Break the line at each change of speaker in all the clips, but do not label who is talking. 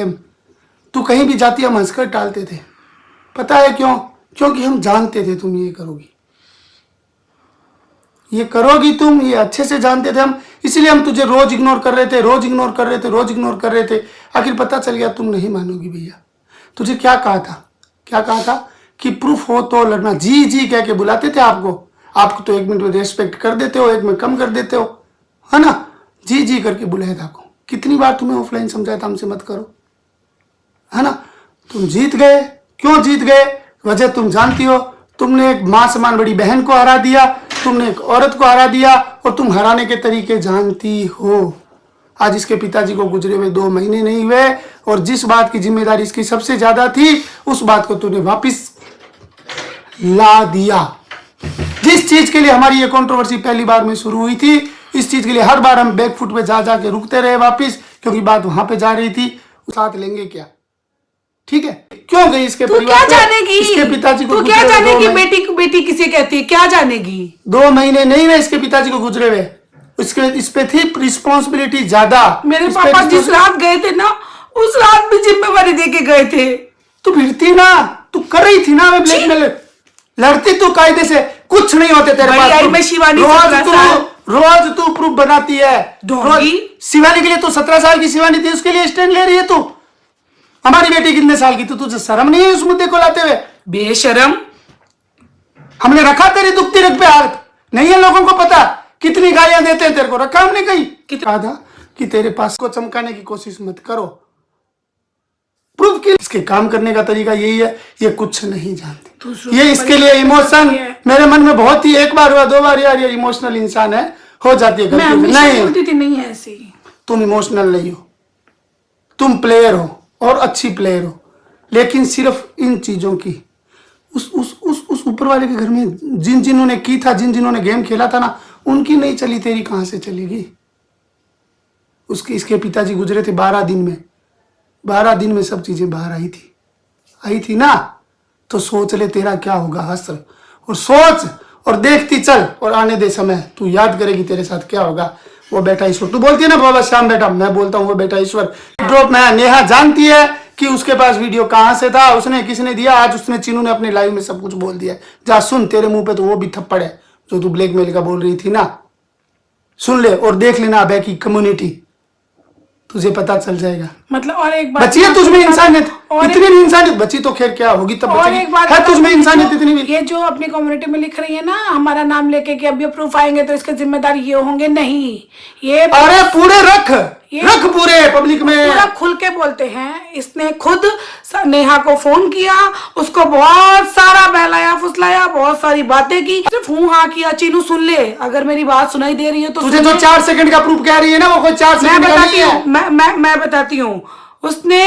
Blame. तू कहीं भी जाती हम हंसकर टालते थे। पता है क्यों? क्योंकि हम जानते थे तुम ये करोगी, ये करोगी तुम, ये अच्छे से जानते थे हम, इसलिए हम तुझे रोज इग्नोर कर रहे थे, रोज इग्नोर कर रहे थे, रोज इग्नोर कर रहे थे। आखिर पता चल गया तुम नहीं मानोगी भैया। तुझे क्या कहा था? क्या कहा था कि प्रूफ हो तो लड़ना। जी जी कह के बुलाते थे आपको तो 1 मिनट में रेस्पेक्ट कर देते हो, 1 मिनट कम कर देते हो, है ना? जी जी करके बुलाया था आपको। कितनी बार तुम्हें ऑफलाइन समझाया था हमसे मत करो, है ना? तुम जीत गए। क्यों जीत गए? वजह तुम जानती हो। तुमने एक मां समान बड़ी बहन को हरा दिया, तुमने एक औरत को हरा दिया, और तुम हराने के तरीके जानती हो। आज इसके पिताजी को गुजरे हुए 2 महीने नहीं हुए, और जिस बात की जिम्मेदारी इसकी सबसे ज्यादा थी उस बात को तूने वापिस ला दिया। जिस चीज के लिए हमारी ये कंट्रोवर्सी पहली बार में शुरू हुई थी, इस चीज के लिए हर बार हम बैकफुट पे जा के रुकते रहे वापिस, क्योंकि बात वहां पे जा रही थी। साथ लेंगे क्या? ठीक है, क्यों गई इसके परिवार?
क्या जानेगी?
इसके पिताजी को
क्या जानेगी? बेटी किसे कहती है? क्या जानेगी?
2 महीने नहीं हुए इसके पिताजी को गुजरे हुए। इस पे थी रिस्पॉन्सिबिलिटी ज्यादा।
मेरे पापा जिस रात गए थे ना, उस रात भी जिम्मेवारी दे के गए थे।
तू भिड़ती ना, तू कर रही थी ना ब्लैकमेल, लड़ती तू कायदे से। कुछ नहीं होते तेरे पास।
मैं शिवानी
रोज तू प्रूफ बनाती है। शिवानी के लिए तू 17 साल की शिवानी थी, उसके लिए स्टैंड ले रही है तू। हमारी बेटी कितने साल की? तुझे शर्म नहीं है उस मुद्दे को लाते हुए?
बेशरम।
हमने रखा तेरी दुखती रख पे हाथ? नहीं है लोगों को पता कितनी गालियां देते हैं तेरे को? रखा हमने कहीं? कहा था कि तेरे पास को चमकाने की कोशिश मत करो, प्रूफ के। इसके काम करने का तरीका यही है, ये कुछ नहीं जानती। ये इसके लिए इमोशन मेरे मन में बहुत ही 1 बार हुआ 2 बार, यार ये इमोशनल इंसान है, हो जाती है गलती।
नहीं है ऐसी।
तुम इमोशनल नहीं हो, तुम प्लेयर हो, और अच्छी प्लेयर हो, लेकिन सिर्फ इन चीजों की उस ऊपर वाले के घर में जिन्होंने की था, जिन्होंने गेम खेला था ना, उनकी नहीं चली, तेरी कहां से चलेगी? इसके पिताजी गुजरे थे 12 दिन में। 12 दिन में सब चीजें बाहर आई थी ना। तो सोच ले तेरा क्या होगा हस्र, और सोच और देखती चल, और आने दे समय, तू याद करेगी तेरे साथ क्या होगा। वो बेटा ईश्वर, तू बोलती है ना बाबा श्याम बेटा, मैं बोलता हूँ वो बेटा ईश्वर। ड्रॉप में नेहा जानती है कि उसके पास वीडियो कहां से था, उसने किसने दिया। आज उसने चिनू ने अपने लाइव में सब कुछ बोल दिया। जा सुन, तेरे मुंह पे तो वो भी थप्पड़ है जो तू ब्लैकमेल का बोल रही थी ना। सुन ले और देख लेना अबे की कम्युनिटी, तुझे पता चल जाएगा।
मतलब और एक बात
बची है तुझमें इंसानियत, इतनी भी इंसानियत बची तो खैर क्या होगी तब बचेगी। है तुझमें इंसानियत इतनी भी?
ये जो अपनी कम्युनिटी में लिख रही है ना हमारा नाम लेके कि अब ये प्रूफ आएंगे तो इसके जिम्मेदार ये होंगे, नहीं। ये
अरे पूरे रख पूरे पब्लिक में
पूरा खुल के बोलते हैं। इसने खुद नेहा को फोन किया, उसको बहुत सारा बहलाया फुसलाया, बहुत सारी बातें की, सिर्फ हूँ हाँ किया। चीनू सुन ले, अगर मेरी बात सुनाई दे रही है तो
तुझे जो 4 सेकंड का प्रूफ कह रही है ना, वो कोई 4 सेकंड का नहीं है।
मैं बताती हूँ। उसने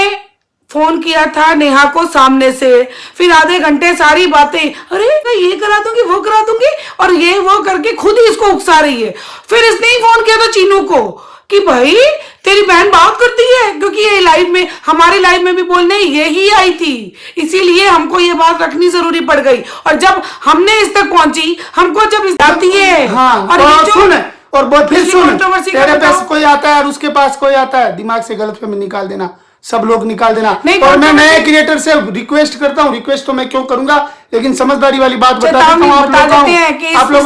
फोन किया था नेहा को सामने से, फिर आधे घंटे सारी बातें, अरे मैं ये करा दूंगी वो करा दूंगी, और ये वो करके खुद ही इसको उकसा रही है। फिर इसने ही फोन किया था चीनू को कि भाई तेरी बहन बात करती है, क्योंकि ये लाइव में, हमारे लाइव में भी बोलने यही आई थी, इसीलिए हमको ये बात रखनी जरूरी पड़ गई। और जब हमने इस तक पहुंची, हमको जब जाती है
और सुन, और फिर सुन, तेरे पास कोई आता है और उसके पास कोई आता है, दिमाग से गलतफहमी निकाल देना, सब लोग निकाल देना। और मैं नए क्रिएटर से रिक्वेस्ट करता हूँ, रिक्वेस्ट तो मैं क्यों करूंगा, लेकिन समझदारी वाली बात बताता हूँ आप लोग।